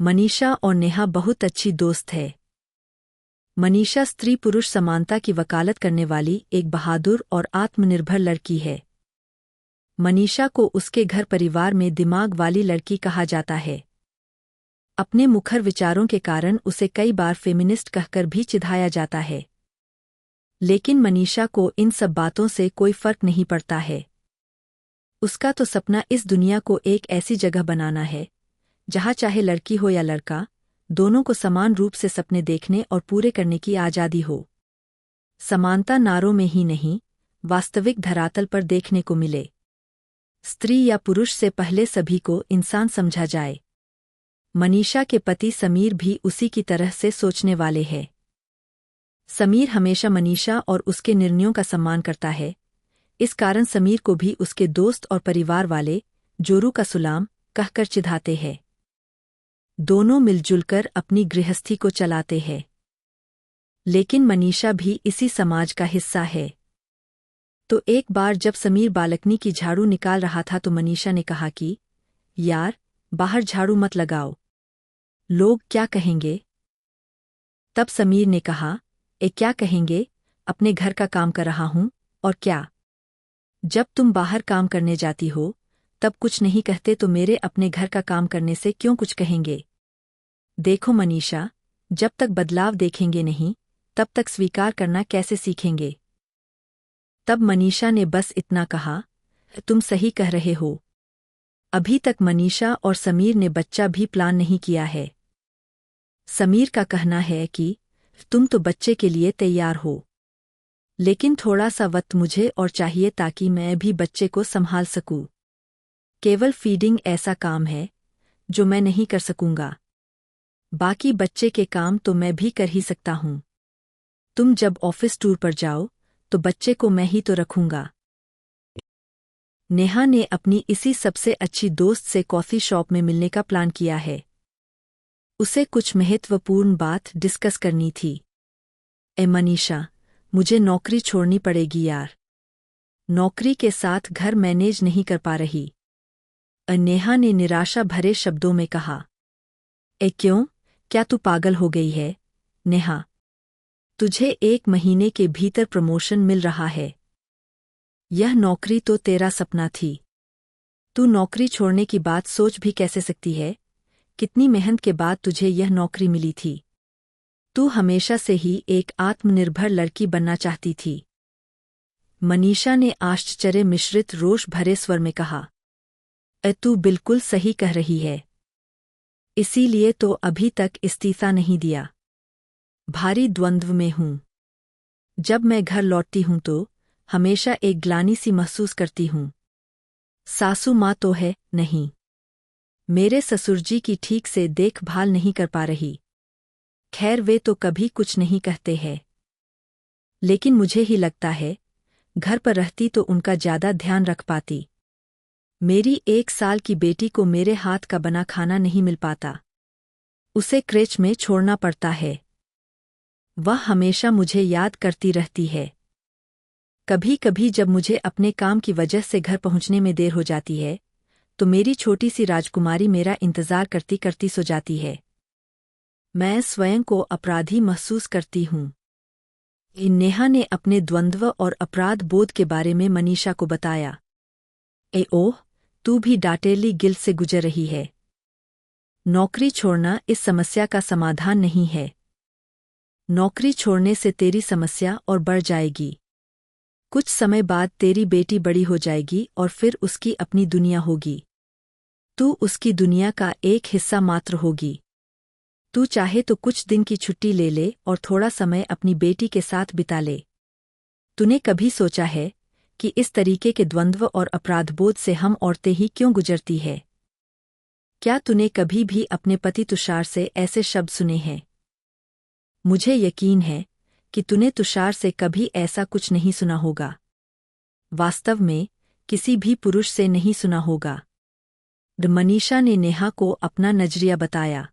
मनीषा और नेहा बहुत अच्छी दोस्त है। मनीषा स्त्री पुरुष समानता की वकालत करने वाली एक बहादुर और आत्मनिर्भर लड़की है। मनीषा को उसके घर परिवार में दिमाग वाली लड़की कहा जाता है। अपने मुखर विचारों के कारण उसे कई बार फेमिनिस्ट कहकर भी चिढ़ाया जाता है। लेकिन मनीषा को इन सब बातों से कोई फर्क नहीं पड़ता है। उसका तो सपना इस दुनिया को एक ऐसी जगह बनाना है जहाँ चाहे लड़की हो या लड़का, दोनों को समान रूप से सपने देखने और पूरे करने की आज़ादी हो। समानता नारों में ही नहीं, वास्तविक धरातल पर देखने को मिले। स्त्री या पुरुष से पहले सभी को इंसान समझा जाए। मनीषा के पति समीर भी उसी की तरह से सोचने वाले हैं। समीर हमेशा मनीषा और उसके निर्णयों का सम्मान करता है। इस कारण समीर को भी उसके दोस्त और परिवार वाले जोरू का सुलाम कहकर चिढ़ाते हैं। दोनों मिलजुलकर अपनी गृहस्थी को चलाते हैं। लेकिन मनीषा भी इसी समाज का हिस्सा है। तो एक बार जब समीर बालकनी की झाड़ू निकाल रहा था तो मनीषा ने कहा कि यार, बाहर झाड़ू मत लगाओ, लोग क्या कहेंगे। तब समीर ने कहा, क्या कहेंगे, अपने घर का काम कर रहा हूं, और क्या। जब तुम बाहर काम करने जाती हो तब कुछ नहीं कहते तो मेरे अपने घर का काम करने से क्यों कुछ कहेंगे। देखो मनीषा, जब तक बदलाव देखेंगे नहीं तब तक स्वीकार करना कैसे सीखेंगे। तब मनीषा ने बस इतना कहा, तुम सही कह रहे हो। अभी तक मनीषा और समीर ने बच्चा भी प्लान नहीं किया है। समीर का कहना है कि तुम तो बच्चे के लिए तैयार हो, लेकिन थोड़ा सा वक्त मुझे और चाहिए ताकि मैं भी बच्चे को संभाल सकूं। केवल फीडिंग ऐसा काम है जो मैं नहीं कर सकूंगा। बाकी बच्चे के काम तो मैं भी कर ही सकता हूं। तुम जब ऑफिस टूर पर जाओ तो बच्चे को मैं ही तो रखूंगा। नेहा ने अपनी इसी सबसे अच्छी दोस्त से कॉफी शॉप में मिलने का प्लान किया है। उसे कुछ महत्वपूर्ण बात डिस्कस करनी थी। मनीषा, मुझे नौकरी छोड़नी पड़ेगी यार। नौकरी के साथ घर मैनेज नहीं कर पा रही। नेहा ने निराशा भरे शब्दों में कहा। क्यों, क्या तू पागल हो गई है नेहा। तुझे 1 महीने के भीतर प्रमोशन मिल रहा है। यह नौकरी तो तेरा सपना थी। तू नौकरी छोड़ने की बात सोच भी कैसे सकती है। कितनी मेहनत के बाद तुझे यह नौकरी मिली थी। तू हमेशा से ही एक आत्मनिर्भर लड़की बनना चाहती थी। मनीषा ने आश्चर्य मिश्रित रोष भरे स्वर में कहा, तू बिल्कुल सही कह रही है। इसीलिए तो अभी तक इस्तीफा नहीं दिया। भारी द्वंद्व में हूं। जब मैं घर लौटती हूं तो हमेशा एक ग्लानि सी महसूस करती हूं। सासू माँ तो है नहीं। मेरे ससुरजी की ठीक से देखभाल नहीं कर पा रही। खैर, वे तो कभी कुछ नहीं कहते हैं। लेकिन मुझे ही लगता है घर पर रहती तो उनका ज्यादा ध्यान रख पाती। मेरी 1 साल की बेटी को मेरे हाथ का बना खाना नहीं मिल पाता। उसे क्रेच में छोड़ना पड़ता है। वह हमेशा मुझे याद करती रहती है। कभी कभी जब मुझे अपने काम की वजह से घर पहुंचने में देर हो जाती है तो मेरी छोटी सी राजकुमारी मेरा इंतजार करती करती सो जाती है। मैं स्वयं को अपराधी महसूस करती हूँ। नेहा ने अपने द्वंद्व और अपराध बोध के बारे में मनीषा को बताया। ओह, तू भी डाटेली गिल्ट से गुजर रही है। नौकरी छोड़ना इस समस्या का समाधान नहीं है। नौकरी छोड़ने से तेरी समस्या और बढ़ जाएगी। कुछ समय बाद तेरी बेटी बड़ी हो जाएगी और फिर उसकी अपनी दुनिया होगी। तू उसकी दुनिया का एक हिस्सा मात्र होगी। तू चाहे तो कुछ दिन की छुट्टी ले ले और थोड़ा समय अपनी बेटी के साथ बिता ले। तूने कभी सोचा है कि इस तरीके के द्वंद्व और अपराधबोध से हम औरतें ही क्यों गुजरती है। क्या तूने कभी भी अपने पति तुषार से ऐसे शब्द सुने हैं। मुझे यकीन है कि तूने तुषार से कभी ऐसा कुछ नहीं सुना होगा। वास्तव में किसी भी पुरुष से नहीं सुना होगा। मनीषा ने नेहा को अपना नजरिया बताया।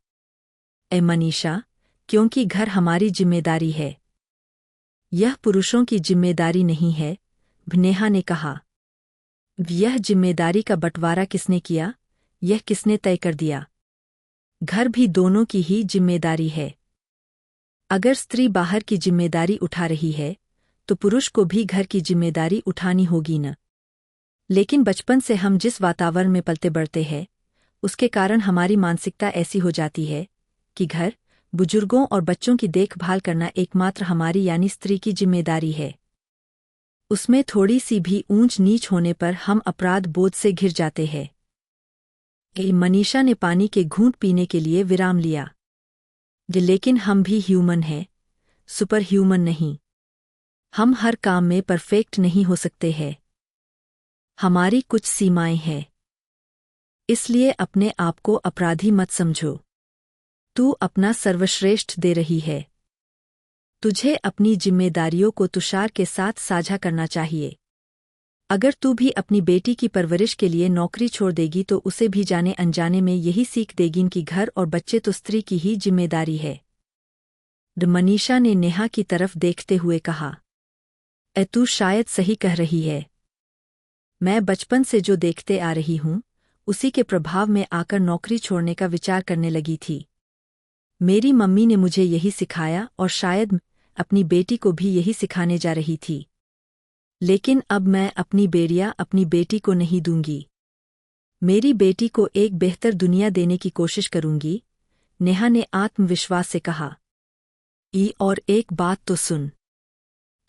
मनीषा, क्योंकि घर हमारी जिम्मेदारी है। यह पुरुषों की जिम्मेदारी नहीं है, नेहा ने कहा। यह जिम्मेदारी का बंटवारा किसने किया, यह किसने तय कर दिया। घर भी दोनों की ही जिम्मेदारी है। अगर स्त्री बाहर की जिम्मेदारी उठा रही है तो पुरुष को भी घर की जिम्मेदारी उठानी होगी न। लेकिन बचपन से हम जिस वातावरण में पलते बढ़ते हैं उसके कारण हमारी मानसिकता ऐसी हो जाती है कि घर, बुजुर्गों और बच्चों की देखभाल करना एकमात्र हमारी यानी स्त्री की जिम्मेदारी है। उसमें थोड़ी सी भी ऊंच नीच होने पर हम अपराध बोध से घिर जाते हैं। मनीषा ने पानी के घूंट पीने के लिए विराम लिया। लेकिन हम भी ह्यूमन हैं, सुपर ह्यूमन नहीं। हम हर काम में परफेक्ट नहीं हो सकते हैं। हमारी कुछ सीमाएं हैं। इसलिए अपने आप को अपराधी मत समझो। तू अपना सर्वश्रेष्ठ दे रही है। तुझे अपनी जिम्मेदारियों को तुषार के साथ साझा करना चाहिए। अगर तू भी अपनी बेटी की परवरिश के लिए नौकरी छोड़ देगी तो उसे भी जाने अनजाने में यही सीख देगी कि घर और बच्चे तो स्त्री की ही जिम्मेदारी है। मनीषा ने नेहा की तरफ देखते हुए कहा, तू शायद सही कह रही है। मैं बचपन से जो देखते आ रही हूँ उसी के प्रभाव में आकर नौकरी छोड़ने का विचार करने लगी थी। मेरी मम्मी ने मुझे यही सिखाया और शायद अपनी बेटी को भी यही सिखाने जा रही थी। लेकिन अब मैं अपनी बेड़ियां अपनी बेटी को नहीं दूंगी। मेरी बेटी को एक बेहतर दुनिया देने की कोशिश करूंगी, नेहा ने आत्मविश्वास से कहा। और एक बात तो सुन।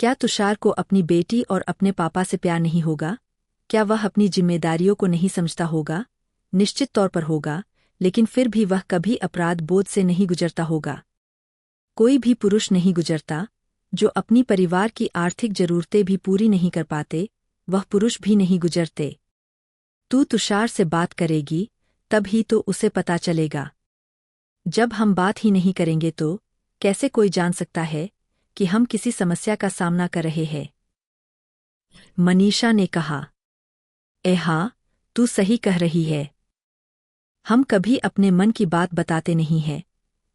क्या तुषार को अपनी बेटी और अपने पापा से प्यार नहीं होगा? क्या वह अपनी जिम्मेदारियों को नहीं समझता होगा? निश्चित तौर पर होगा, लेकिन फिर भी वह कभी अपराध बोध से नहीं गुजरता होगा। कोई भी पुरुष नहीं गुजरता जो अपनी परिवार की आर्थिक जरूरतें भी पूरी नहीं कर पाते, वह पुरुष भी नहीं गुजरते। तू तुषार से बात करेगी तब ही तो उसे पता चलेगा। जब हम बात ही नहीं करेंगे तो कैसे कोई जान सकता है कि हम किसी समस्या का सामना कर रहे हैं? मनीषा ने कहा। हाँ, तू सही कह रही है। हम कभी अपने मन की बात बताते नहीं हैं।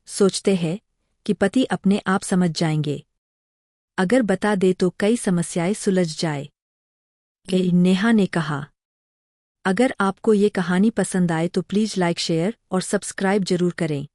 सोचते हैं कि पति अपने आप समझ जाएंगे। अगर बता दे तो कई समस्याएं सुलझ जाए। नेहा ने कहा। अगर आपको ये कहानी पसंद आए तो प्लीज़ लाइक, शेयर और सब्सक्राइब जरूर करें।